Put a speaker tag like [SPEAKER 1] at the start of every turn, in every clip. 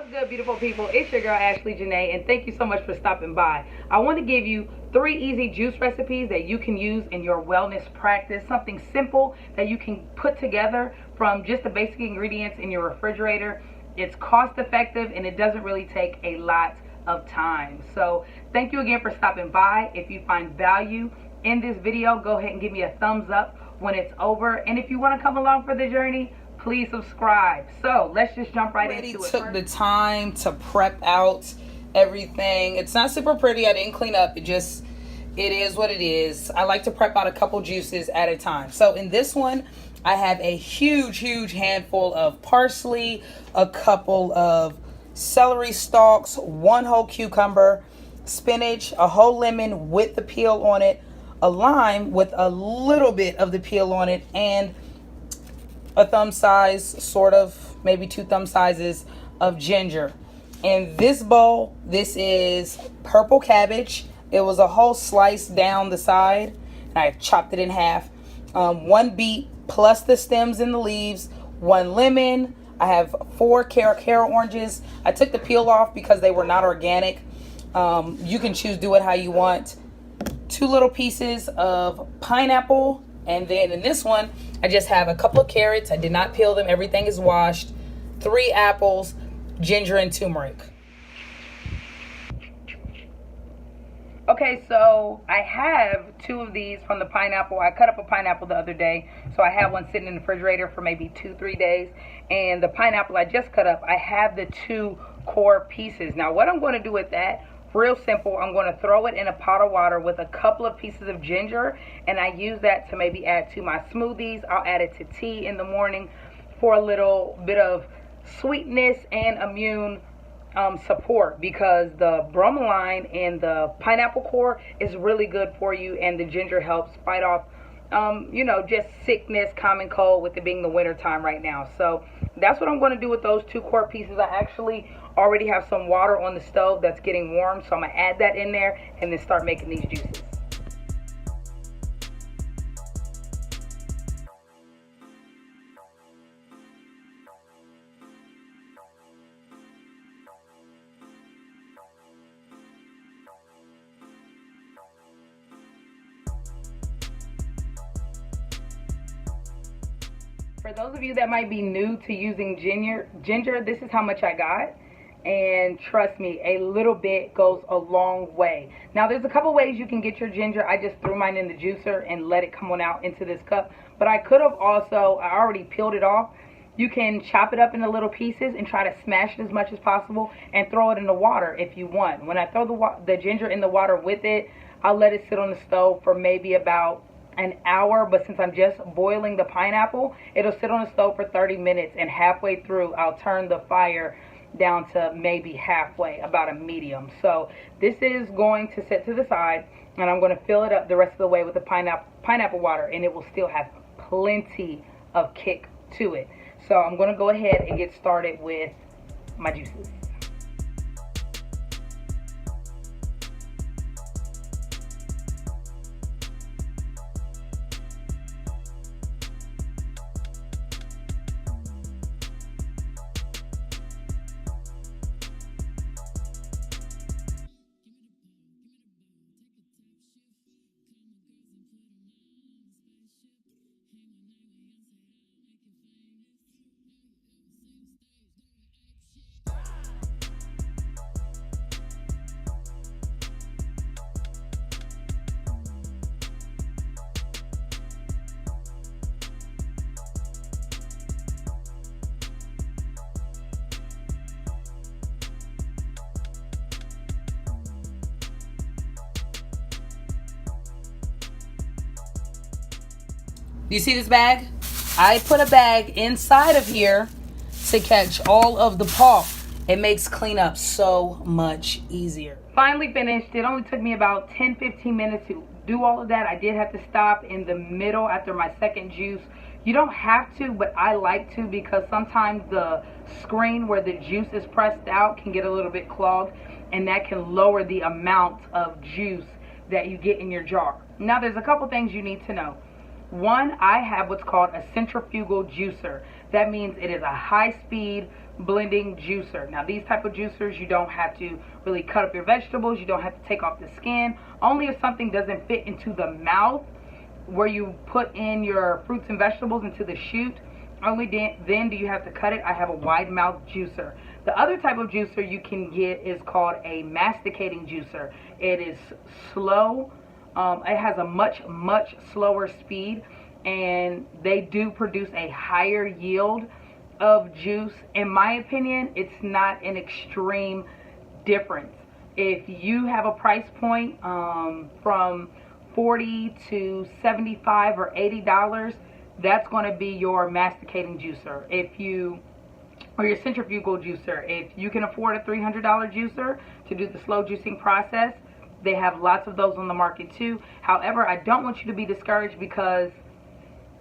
[SPEAKER 1] What's good, beautiful people? It's your girl Ashley Janae, and thank you so much for stopping by. I want to give you 3 easy juice recipes that you can use in your wellness practice. Something simple that you can put together from just the basic ingredients in your refrigerator. It's cost effective and it doesn't really take a lot of time. So thank you again for stopping by. If you find value in this video, go ahead and give me a thumbs up when it's over. And if you want to come along for the journey, please subscribe. So let's just jump right into it.
[SPEAKER 2] Took the time to prep out everything. It's not super pretty. I didn't clean up. It is what it is. I like to prep out a couple juices at a time. So in this one, I have a huge handful of parsley, a couple of celery stalks, 1 whole cucumber, spinach, a whole lemon with the peel on it, a lime with a little bit of the peel on it, and a thumb size, sort of, maybe 2 thumb sizes of ginger. In this bowl, this is purple cabbage. It was a whole slice down the side, and I chopped it in half. 1 beet plus the stems and the leaves, 1 lemon. I have 4 Cara oranges. I took the peel off because they were not organic. You can do it how you want. 2 little pieces of pineapple. And then in this one, I just have a couple of carrots. I did not peel them. Everything is washed. 3 apples, ginger, and turmeric.
[SPEAKER 1] Okay, so I have 2 of these from the pineapple. I cut up a pineapple the other day, so I have one sitting in the refrigerator for maybe 2-3 days. And the pineapple I just cut up, I have the 2 core pieces. Now, what I'm going to do with that, real simple, I'm going to throw it in a pot of water with a couple of pieces of ginger, and I use that to maybe add to my smoothies. I'll add it to tea in the morning for a little bit of sweetness and immune support, because the bromelain and the pineapple core is really good for you, and the ginger helps fight off just sickness, common cold, with it being the winter time right now. So that's what I'm going to do with those 2 core pieces. I actually already have some water on the stove that's getting warm, so I'm going to add that in there and then start making these juices. For those of you that might be new to using ginger, this is how much I got. And trust me, a little bit goes a long way. Now, there's a couple ways you can get your ginger. I just threw mine in the juicer and let it come on out into this cup. But I could have also, I already peeled it off. You can chop it up into little pieces and try to smash it as much as possible and throw it in the water if you want. When I throw the ginger in the water with it, I'll let it sit on the stove for maybe about an hour, but since I'm just boiling the pineapple, it'll sit on the stove for 30 minutes, and halfway through I'll turn the fire down to maybe halfway, about a medium. So this is going to sit to the side, and I'm going to fill it up the rest of the way with the pineapple water, and it will still have plenty of kick to it. So I'm going to go ahead and get started with my juices.
[SPEAKER 2] Do you see this bag? I put a bag inside of here to catch all of the pulp. It makes cleanup so much easier.
[SPEAKER 1] Finally finished. It only took me about 10-15 minutes to do all of that. I did have to stop in the middle after my second juice. You don't have to, but I like to, because sometimes the screen where the juice is pressed out can get a little bit clogged, and that can lower the amount of juice that you get in your jar. Now, there's a couple things you need to know. One, I have what's called a centrifugal juicer. That means it is a high-speed blending juicer. Now these type of juicers, you don't have to really cut up your vegetables, you don't have to take off the skin. Only if something doesn't fit into the mouth where you put in your fruits and vegetables into the chute, only then do you have to cut it. I have a wide mouth juicer. The other type of juicer you can get is called a masticating juicer. It is slow. It has a much slower speed, and they do produce a higher yield of juice. In my opinion, it's not an extreme difference. If you have a price point from $40 to $75 or $80, that's going to be your masticating juicer. Or your centrifugal juicer. If you can afford a $300 juicer to do the slow juicing process, they have lots of those on the market too. However, I don't want you to be discouraged, because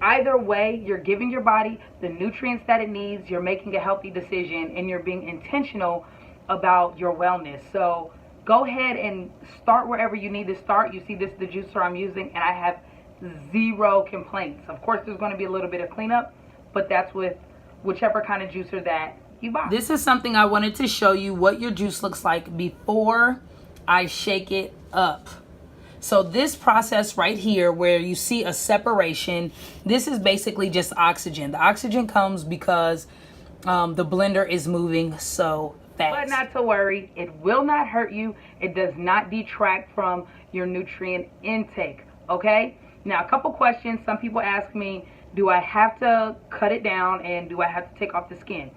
[SPEAKER 1] either way, you're giving your body the nutrients that it needs, you're making a healthy decision, and you're being intentional about your wellness. So go ahead and start wherever you need to start. You see, this is the juicer I'm using, and I have zero complaints. Of course, there's going to be a little bit of cleanup, but that's with whichever kind of juicer that you buy.
[SPEAKER 2] This is something I wanted to show you what your juice looks like before I shake it up. So this process right here where you see a separation, this is basically just oxygen. The oxygen comes because the blender is moving so fast.
[SPEAKER 1] But not to worry, it will not hurt you. It does not detract from your nutrient intake, okay? Now, a couple questions. Some people ask me, do I have to cut it down, and do I have to take off the skin?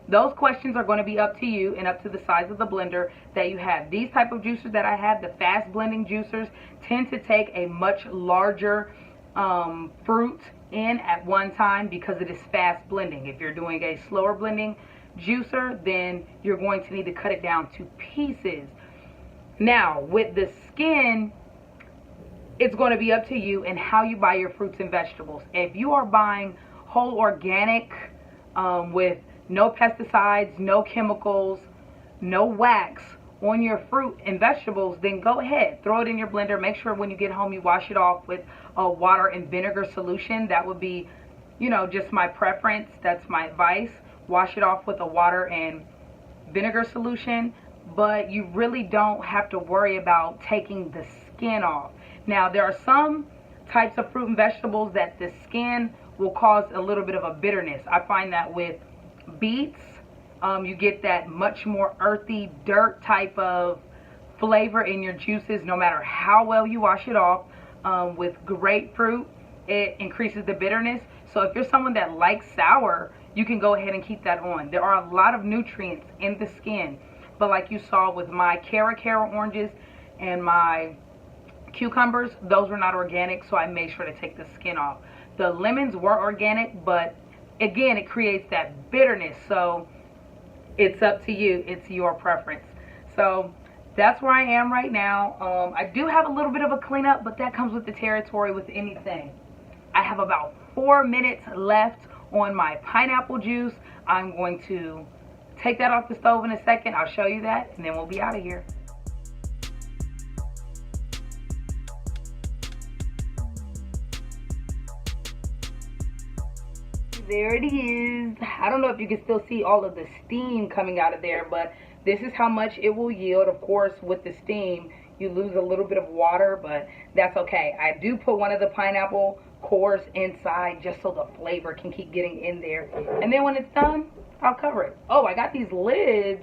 [SPEAKER 1] Those questions are going to be up to you and up to the size of the blender that you have. These type of juicers that I have, the fast blending juicers, tend to take a much larger fruit in at one time because it is fast blending. If you're doing a slower blending juicer, then you're going to need to cut it down to pieces. Now, with the skin, it's going to be up to you and how you buy your fruits and vegetables. If you are buying whole organic with no pesticides, no chemicals, no wax on your fruit and vegetables, then go ahead, throw it in your blender. Make sure when you get home you wash it off with a water and vinegar solution. That would be, you know, just my preference. That's my advice. Wash it off with a water and vinegar solution, but you really don't have to worry about taking the skin off. Now, there are some types of fruit and vegetables that the skin will cause a little bit of a bitterness. I find that with beets, you get that much more earthy, dirt type of flavor in your juices no matter how well you wash it off. With grapefruit, it increases the bitterness. So if you're someone that likes sour, you can go ahead and keep that on. There are a lot of nutrients in the skin. But like you saw with my Cara oranges and my cucumbers, those were not organic, so I made sure to take the skin off. The lemons were organic, but again, it creates that bitterness, so it's up to you. It's your preference. So that's where I am right now. I do have a little bit of a cleanup, but that comes with the territory with anything. I have about 4 minutes left on my pineapple juice. I'm going to take that off the stove in a second. I'll show you that, and then we'll be out of here. There it is. I don't know if you can still see all of the steam coming out of there, but this is how much it will yield. Of course, with the steam, you lose a little bit of water, but that's okay. I do put one of the pineapple cores inside just so the flavor can keep getting in there. And then when it's done, I'll cover it. Oh, I got these lids.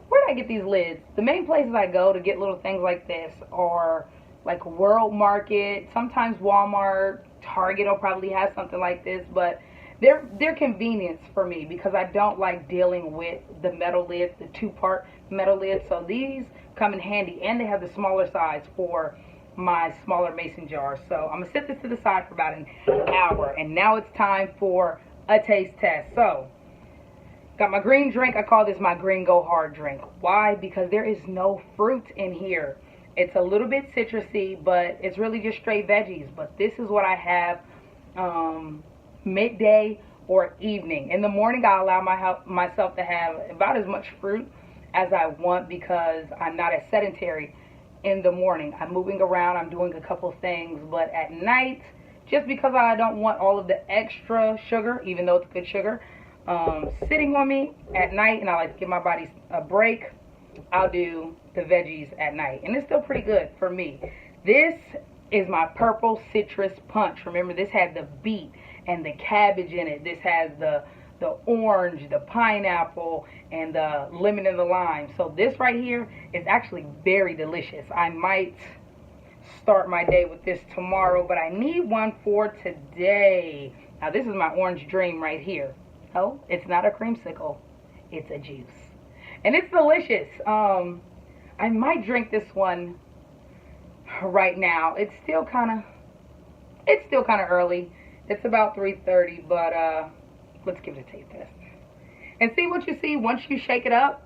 [SPEAKER 1] Where did I get these lids? The main places I go to get little things like this are like World Market, sometimes Walmart, Target will probably have something like this, but they're convenience for me because I don't like dealing with the metal lids, the 2-part metal lids. So these come in handy, and they have the smaller size for my smaller mason jars. So I'm gonna set this to the side for about an hour, and now it's time for a taste test. So got my green drink. I call this my green go hard drink. Why? Because there is no fruit in here. It's a little bit citrusy, but it's really just straight veggies. But this is what I have midday or evening. In the morning, I allow myself to have about as much fruit as I want because I'm not as sedentary in the morning. I'm moving around, I'm doing a couple things, but at night, just because I don't want all of the extra sugar, even though it's good sugar, sitting on me at night and I like to give my body a break, I'll do the veggies at night. And it's still pretty good for me. This is my purple citrus punch. Remember, this had the beet and the cabbage in it. This has the orange, the pineapple, and the lemon and the lime. So this right here is actually very delicious. I might start my day with this tomorrow, but I need one for today. Now this is my orange dream right here. Oh, it's not a creamsicle, it's a juice. And it's delicious. I might drink this one right now. It's still kind of early. It's about 3:30, but let's give it a taste test. And see what you see once you shake it up.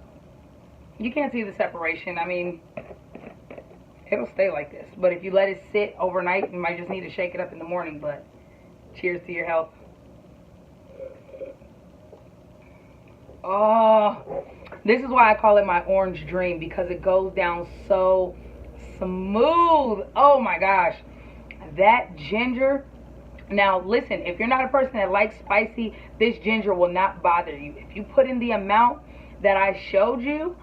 [SPEAKER 1] You can't see the separation. I mean, it'll stay like this. But if you let it sit overnight, you might just need to shake it up in the morning. But cheers to your health. Oh, this is why I call it my orange dream, because it goes down so smooth. Oh my gosh. That ginger. Now listen, if you're not a person that likes spicy, this ginger will not bother you. If you put in the amount that I showed you,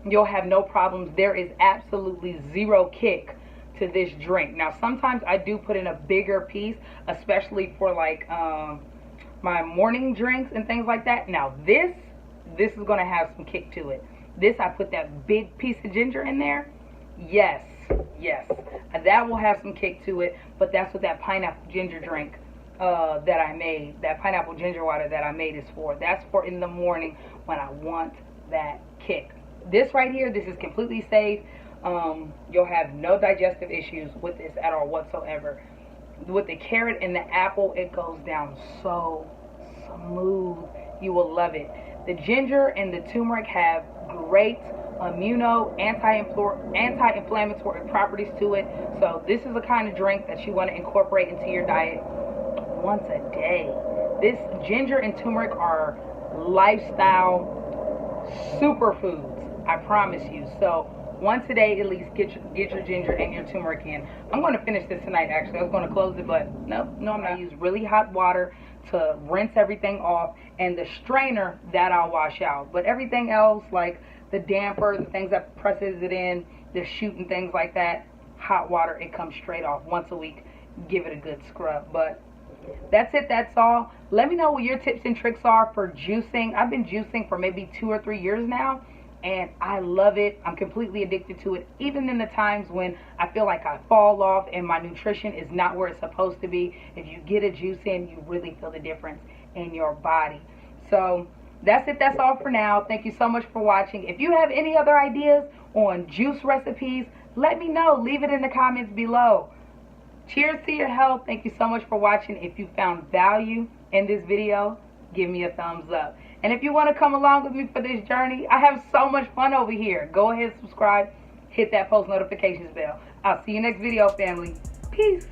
[SPEAKER 1] you'll have no problems. There is absolutely zero kick to this drink. Now sometimes I do put in a bigger piece, especially for like my morning drinks and things like that. Now this is going to have some kick to it. This, I put that big piece of ginger in there. Yes, that will have some kick to it. But that's what that pineapple ginger drink that I made, that pineapple ginger water that I made is for. That's for in the morning when I want that kick. This right here, this is completely safe. You'll have no digestive issues with this at all whatsoever. With the carrot and the apple, it goes down so smooth. You will love it. The ginger and the turmeric have great anti-inflammatory properties to it. So this is the kind of drink that you want to incorporate into your diet once a day. This ginger and turmeric are lifestyle superfoods, I promise you. So once a day, at least get your ginger and your turmeric in. I'm going to finish this tonight, actually. I was going to close it, but no, I'm not. I use really hot water to rinse everything off, and the strainer that I'll wash out. But everything else, like the damper, the things that presses it in, the chute and things like that, hot water, it comes straight off. Once a week, give it a good scrub. But that's it, that's all. Let me know what your tips and tricks are for juicing. I've been juicing for maybe 2 or 3 years now, and I love it. I'm completely addicted to it, even in the times when I feel like I fall off and my nutrition is not where it's supposed to be. If you get a juice in, you really feel the difference in your body. So that's it, that's all for now. Thank you so much for watching. If you have any other ideas on juice recipes, let me know. Leave it in the comments below. Cheers to your health. Thank you so much for watching. If you found value in this video, give me a thumbs up. And if you want to come along with me for this journey, I have so much fun over here. Go ahead, subscribe, hit that post notifications bell. I'll see you next video, family. Peace.